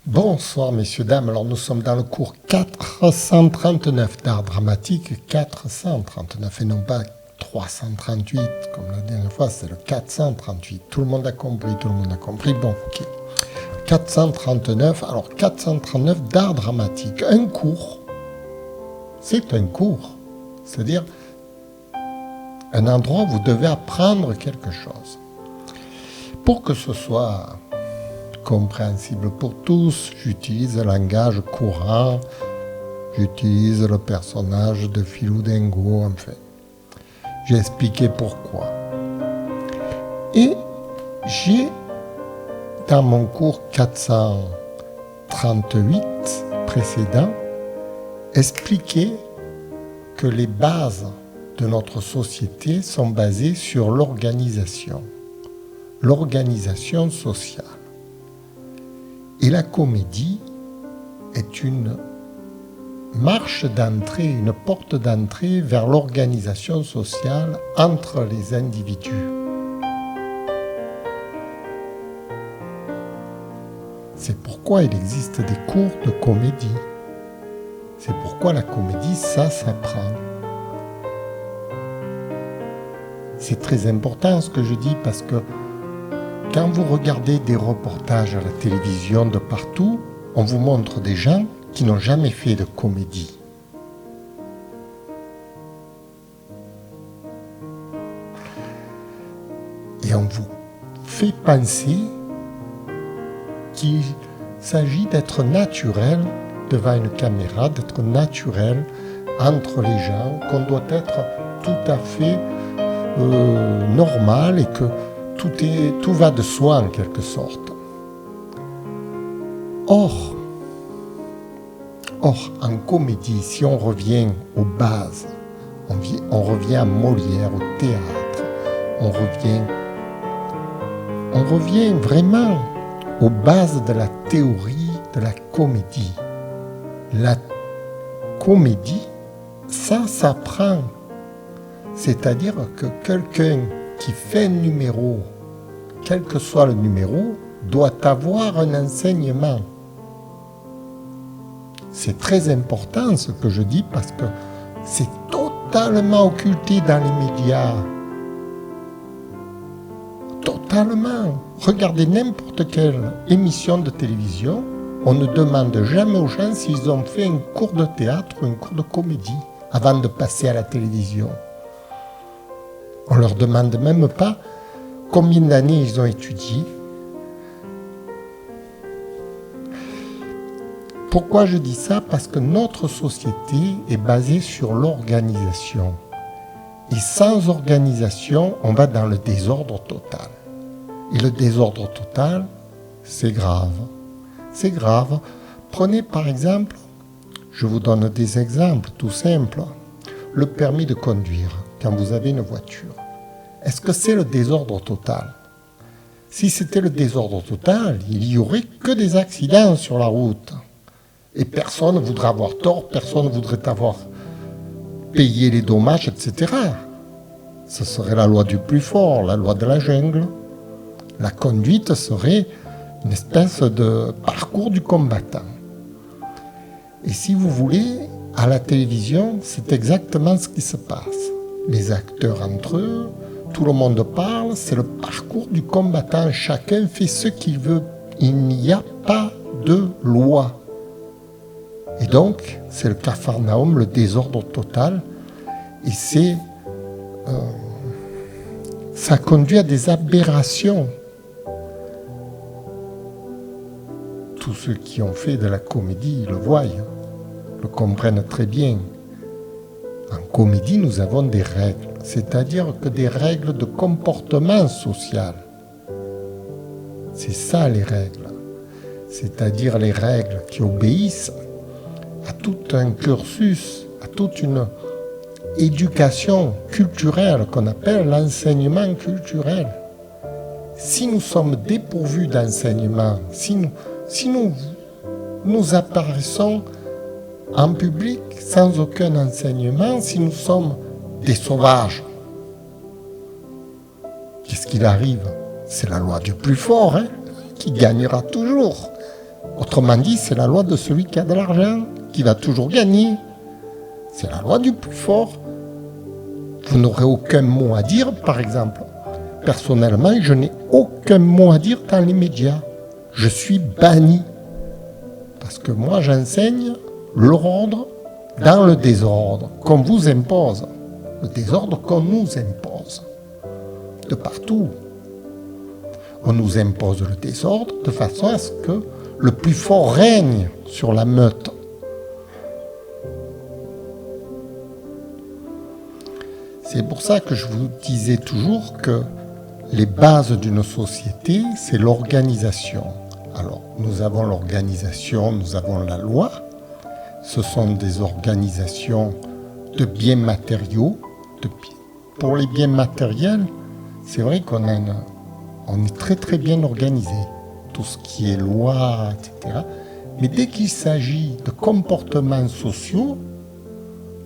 Bonsoir messieurs, dames, alors nous sommes dans le cours 439 d'art dramatique, 439 et non pas 338 comme la dernière fois, c'est le 438. Tout le monde a compris, bon ok. 439, alors 439 d'art dramatique, un cours, c'est un cours, c'est-à-dire un endroit où vous devez apprendre quelque chose. Pour que ce soit compréhensible pour tous, j'utilise un langage courant, j'utilise le personnage de Philou Dingo, enfin. J'ai expliqué pourquoi. Et j'ai, dans mon cours 438 précédent, expliqué que les bases de notre société sont basées sur l'organisation sociale. Et la comédie est une marche d'entrée, une porte d'entrée vers l'organisation sociale entre les individus. C'est pourquoi il existe des cours de comédie. C'est pourquoi la comédie, ça s'apprend. C'est très important ce que je dis parce que quand vous regardez des reportages à la télévision de partout, on vous montre des gens qui n'ont jamais fait de comédie. Et on vous fait penser qu'il s'agit d'être naturel devant une caméra, d'être naturel entre les gens, qu'on doit être tout à fait normal et que tout va de soi en quelque sorte. Or, en comédie, si on revient aux bases, on revient à Molière, au théâtre, on revient vraiment aux bases de la théorie de la comédie. La comédie, ça s'apprend. C'est-à-dire que quelqu'un qui fait un numéro, quel que soit le numéro, doit avoir un enseignement. C'est très important ce que je dis parce que c'est totalement occulté dans les médias. Totalement. Regardez n'importe quelle émission de télévision, on ne demande jamais aux gens s'ils ont fait un cours de théâtre ou un cours de comédie avant de passer à la télévision. On ne leur demande même pas combien d'années ils ont étudié. Pourquoi je dis ça? Parce que notre société est basée sur l'organisation. Et sans organisation, on va dans le désordre total. Et le désordre total, c'est grave. C'est grave. Prenez par exemple, je vous donne des exemples tout simples. Le permis de conduire, quand vous avez une voiture. Est-ce que c'est le désordre total? Si c'était le désordre total, il n'y aurait que des accidents sur la route. Et personne ne voudrait avoir tort, personne ne voudrait avoir payé les dommages, etc. Ce serait la loi du plus fort, la loi de la jungle. La conduite serait une espèce de parcours du combattant. Et si vous voulez, à la télévision, c'est exactement ce qui se passe. Les acteurs entre eux, tout le monde parle, c'est le parcours du combattant. Chacun fait ce qu'il veut. Il n'y a pas de loi. Et donc, c'est le capharnaüm, le désordre total. Et ça conduit à des aberrations. Tous ceux qui ont fait de la comédie le voient, le comprennent très bien. En comédie, nous avons des règles, c'est-à-dire que des règles de comportement social. C'est ça les règles, c'est-à-dire les règles qui obéissent à tout un cursus, à toute une éducation culturelle qu'on appelle l'enseignement culturel. Si nous sommes dépourvus d'enseignement, si nous apparaissons en public sans aucun enseignement, si nous sommes des sauvages, qu'est-ce qu'il arrive? C'est la loi du plus fort, qui gagnera toujours. Autrement dit, c'est la loi de celui qui a de l'argent, qui va toujours gagner. C'est la loi du plus fort. Vous n'aurez aucun mot à dire, par exemple. Personnellement, je n'ai aucun mot à dire dans les médias. Je suis banni. Parce que moi, j'enseigne l'ordre dans le désordre qu'on vous impose. Le désordre qu'on nous impose. De partout. On nous impose le désordre de façon à ce que le plus fort règne sur la meute. C'est pour ça que je vous disais toujours que les bases d'une société, c'est l'organisation. Alors, nous avons l'organisation, nous avons la loi. Ce sont des organisations de biens matériaux. Pour les biens matériels, c'est vrai qu'on est très très bien organisé. Tout ce qui est loi, etc. Mais dès qu'il s'agit de comportements sociaux,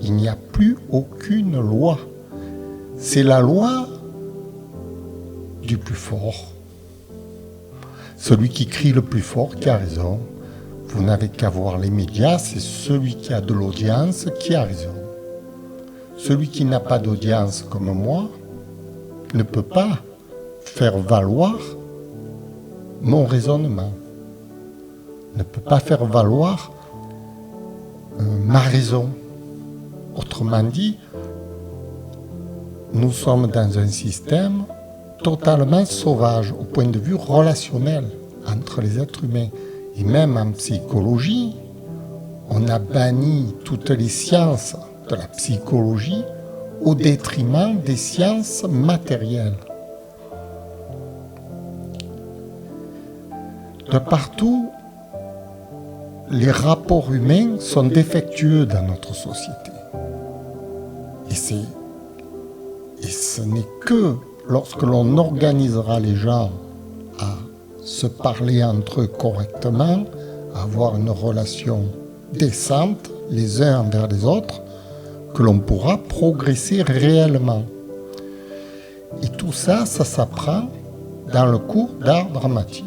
il n'y a plus aucune loi. C'est la loi du plus fort. Celui qui crie le plus fort qui a raison. Vous n'avez qu'à voir les médias, c'est celui qui a de l'audience qui a raison. Celui qui n'a pas d'audience comme moi ne peut pas faire valoir mon raisonnement, ne peut pas faire valoir ma raison. Autrement dit, nous sommes dans un système totalement sauvage au point de vue relationnel entre les êtres humains. Et même en psychologie, on a banni toutes les sciences de la psychologie au détriment des sciences matérielles. De partout, les rapports humains sont défectueux dans notre société. Et ce n'est que lorsque l'on organisera les gens à se parler entre eux correctement, à avoir une relation décente les uns envers les autres, que l'on pourra progresser réellement. Et tout ça, ça s'apprend dans le cours d'art dramatique.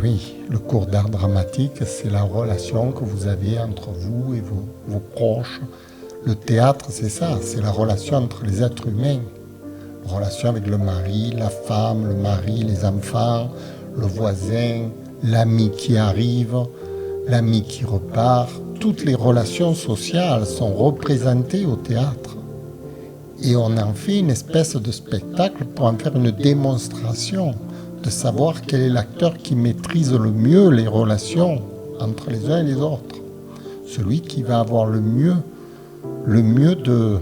Oui, le cours d'art dramatique, c'est la relation que vous avez entre vous et vos proches. Le théâtre, c'est ça, c'est la relation entre les êtres humains. La relation avec le mari, la femme, le mari, les enfants, le voisin, l'ami qui arrive, l'ami qui repart. Toutes les relations sociales sont représentées au théâtre. Et on en fait une espèce de spectacle pour en faire une démonstration, de savoir quel est l'acteur qui maîtrise le mieux les relations entre les uns et les autres. Celui qui va avoir le mieux de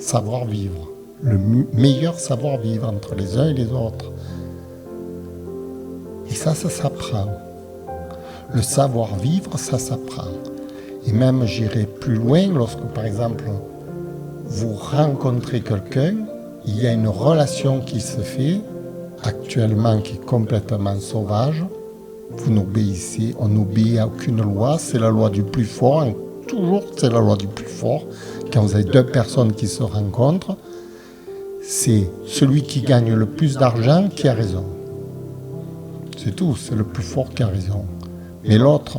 savoir-vivre, le meilleur savoir-vivre entre les uns et les autres. Et ça s'apprend. Le savoir-vivre, ça s'apprend. Et même, j'irai plus loin, lorsque, par exemple, vous rencontrez quelqu'un, il y a une relation qui se fait, actuellement, qui est complètement sauvage. Vous n'obéissez, on n'obéit à aucune loi, c'est la loi du plus fort, toujours c'est la loi du plus fort. Quand vous avez deux personnes qui se rencontrent, c'est celui qui gagne le plus d'argent qui a raison. C'est tout, c'est le plus fort qui a raison. Mais l'autre,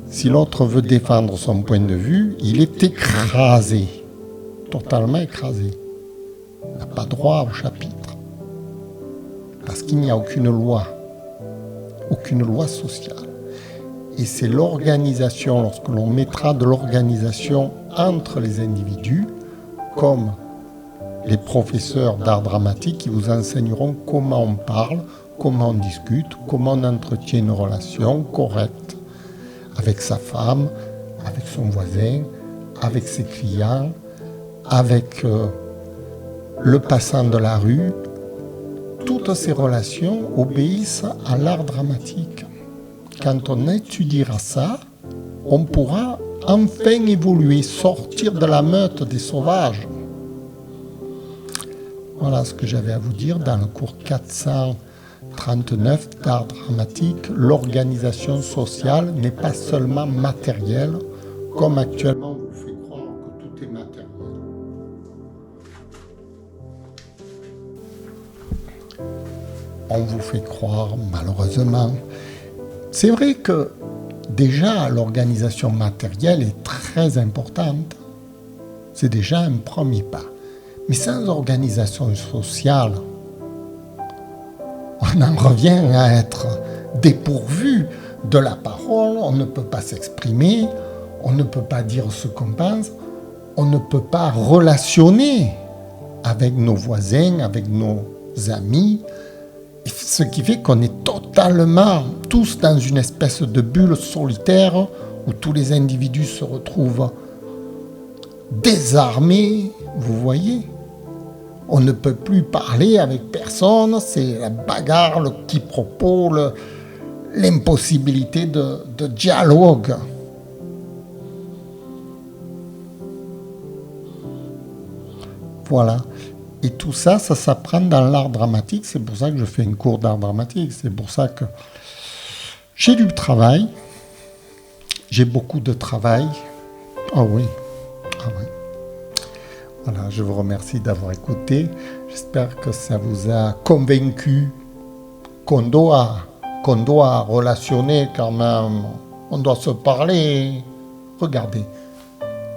si l'autre veut défendre son point de vue, il est écrasé, totalement écrasé. Il n'a pas droit au chapitre. Parce qu'il n'y a aucune loi sociale. Et c'est l'organisation, lorsque l'on mettra de l'organisation entre les individus, comme les professeurs d'art dramatique qui vous enseigneront comment on parle, comment on discute, comment on entretient une relation correcte avec sa femme, avec son voisin, avec ses clients, avec le passant de la rue. Toutes ces relations obéissent à l'art dramatique. Quand on étudiera ça, on pourra enfin évoluer, sortir de la meute des sauvages. Voilà ce que j'avais à vous dire dans le cours 439 d'art dramatique. L'organisation sociale n'est pas seulement matérielle, comme actuellement on vous fait croire que tout est matériel. on vous fait croire, malheureusement. C'est vrai que déjà l'organisation matérielle est très importante. C'est déjà un premier pas. Mais sans organisation sociale, on en revient à être dépourvu de la parole, on ne peut pas s'exprimer, on ne peut pas dire ce qu'on pense, on ne peut pas relationner avec nos voisins, avec nos amis, ce qui fait qu'on est totalement tous dans une espèce de bulle solitaire où tous les individus se retrouvent désarmés, vous voyez. On ne peut plus parler avec personne, c'est la bagarre, le quiproquo, l'impossibilité de dialogue. Voilà. Et tout ça, ça s'apprend dans l'art dramatique. C'est pour ça que je fais une cours d'art dramatique. C'est pour ça que j'ai du travail. J'ai beaucoup de travail. Ah oui. Ah oui. Voilà, je vous remercie d'avoir écouté. J'espère que ça vous a convaincu qu'on doit relationner quand même. On doit se parler. Regardez,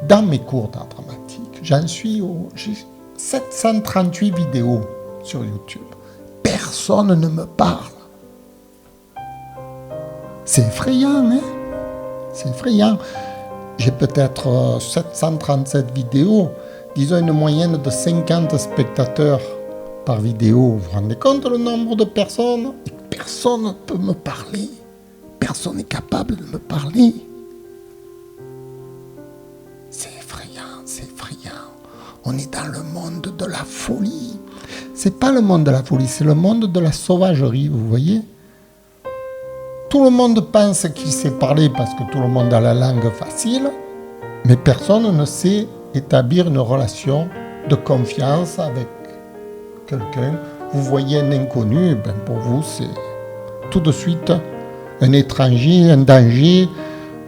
dans mes cours d'art dramatique, j'ai 738 vidéos sur YouTube. Personne ne me parle. C'est effrayant, hein? C'est effrayant. J'ai peut-être 737 vidéos, disons une moyenne de 50 spectateurs par vidéo. Vous vous rendez compte le nombre de personnes? Et personne ne peut me parler. Personne n'est capable de me parler. C'est effrayant, c'est effrayant. On est dans le monde de la folie. C'est pas le monde de la folie, c'est le monde de la sauvagerie, vous voyez? Tout le monde pense qu'il sait parler parce que tout le monde a la langue facile, mais personne ne sait établir une relation de confiance avec quelqu'un. Vous voyez un inconnu, ben pour vous, c'est tout de suite un étranger, un danger,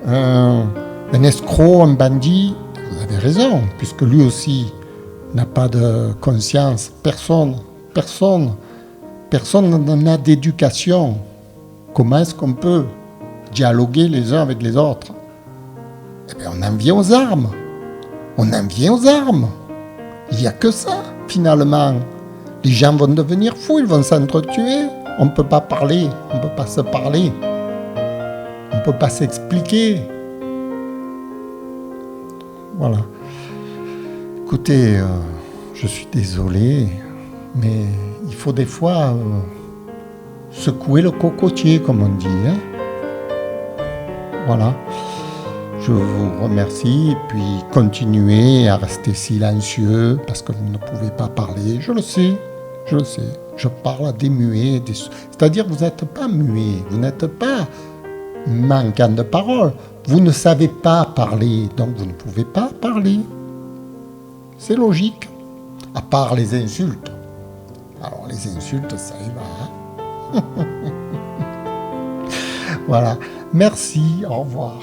un escroc, un bandit. Vous avez raison, puisque lui aussi n'a pas de conscience. Personne n'a d'éducation. Comment est-ce qu'on peut dialoguer les uns avec les autres? Eh bien, on en vient aux armes. On en vient aux armes. Il n'y a que ça, finalement. Les gens vont devenir fous, ils vont s'entretuer. On ne peut pas parler, on ne peut pas se parler. On ne peut pas s'expliquer. Voilà. Écoutez, je suis désolé, mais il faut des fois secouer le cocotier, comme on dit. Hein. Voilà. Je vous remercie et puis continuez à rester silencieux parce que vous ne pouvez pas parler. Je le sais. Je parle à des muets. C'est-à-dire que vous n'êtes pas muet, vous n'êtes pas manquant de parole. Vous ne savez pas parler, donc vous ne pouvez pas parler. C'est logique. À part les insultes. Alors les insultes, ça y va. Hein. Voilà. Merci, au revoir.